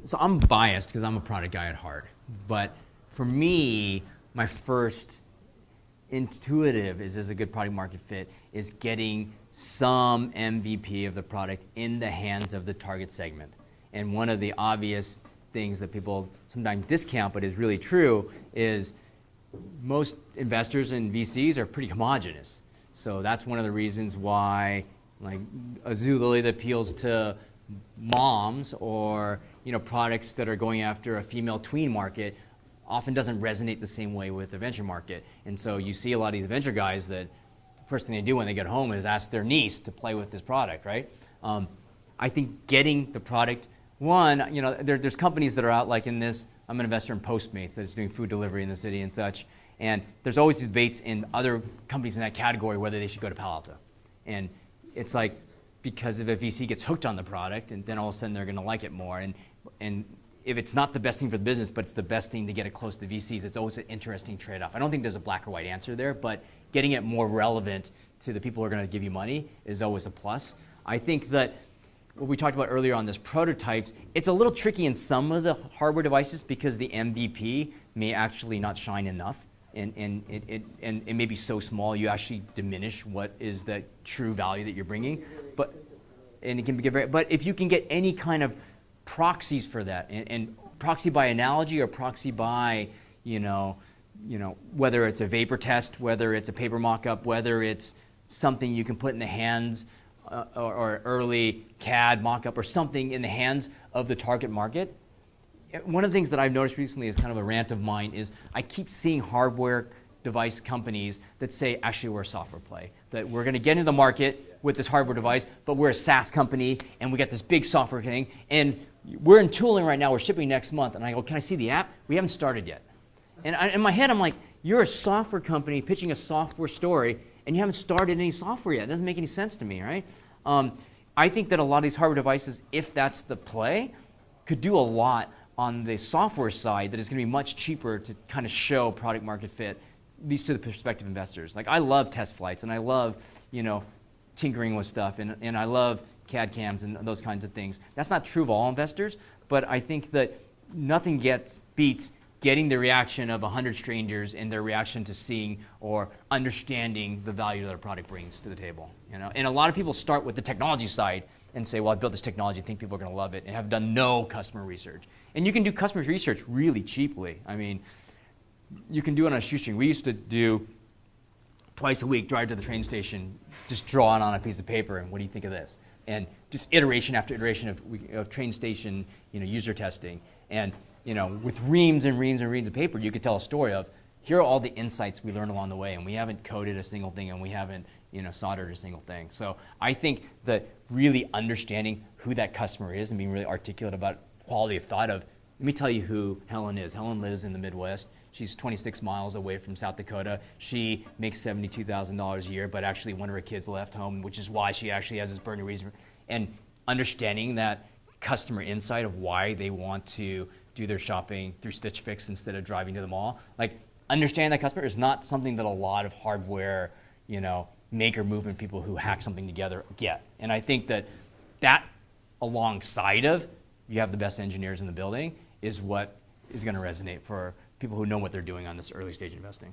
So I'm biased because I'm a product guy at heart. But for me, my first intuitive is a good product market fit is getting some MVP of the product in the hands of the target segment. And one of the obvious things that people sometimes discount but is really true is most investors and VCs are pretty homogenous. So that's one of the reasons why like a Zulily that appeals to moms or products that are going after a female tween market often doesn't resonate the same way with the venture market. And so you see a lot of these venture guys that first thing they do when they get home is ask their niece to play with this product, right? I think getting the product, there's companies that are out like in this, I'm an investor in Postmates that's doing food delivery in the city and such. And there's always these debates in other companies in that category whether they should go to Palo Alto. And it's like, because if a VC gets hooked on the product, and then all of a sudden they're going to like it more. And if it's not the best thing for the business, but it's the best thing to get it close to VCs, it's always an interesting trade-off. I don't think there's a black or white answer there, but getting it more relevant to the people who are going to give you money is always a plus. I think that what we talked about earlier on this prototypes, it's a little tricky in some of the hardware devices because the MVP may actually not shine enough. And it may be so small you actually diminish what is the true value that you're bringing. And it can be very, but if you can get any kind of proxies for that, and proxy by analogy or proxy by, whether it's a vapor test, whether it's a paper mock-up, whether it's something you can put in the hands or early CAD mock-up or something in the hands of the target market. One of the things that I've noticed recently is kind of a rant of mine is I keep seeing hardware device companies that say, actually, we're a software play, that we're going to get into the market with this hardware device, but we're a SaaS company, and we got this big software thing, and we're in tooling right now, we're shipping next month, and I go, can I see the app? We haven't started yet. And in my head, I'm like, you're a software company pitching a software story, and you haven't started any software yet. It doesn't make any sense to me, right? I think that a lot of these hardware devices, if that's the play, could do a lot on the software side that is going to be much cheaper to kind of show product market fit, at least to the prospective investors. Like I love test flights, and I love, tinkering with stuff, and I love CAD cams and those kinds of things. That's not true of all investors, but I think that nothing beats getting the reaction of 100 strangers and their reaction to seeing or understanding the value that their product brings to the table. And a lot of people start with the technology side and say, well, I built this technology, I think people are going to love it, and have done no customer research. And you can do customer research really cheaply. I mean, you can do it on a shoestring. We used to do twice a week, drive to the train station, just draw it on a piece of paper, and what do you think of this? And just iteration after iteration of train station, user testing. And with reams and reams and reams of paper, you could tell a story of, here are all the insights we learned along the way, and we haven't coded a single thing, and we haven't soldered a single thing. So I think that really understanding who that customer is and being really articulate about quality of thought of, let me tell you who Helen is. Helen lives in the Midwest. She's 26 miles away from South Dakota. She makes $72,000 a year, but actually one of her kids left home, which is why she actually has this burning reason. And understanding that customer insight of why they want to do their shopping through Stitch Fix instead of driving to the mall. Like, understanding that customer is not something that a lot of hardware, maker movement people who hack something together get. And I think that alongside of you have the best engineers in the building is what is going to resonate for people who know what they're doing on this early stage investing.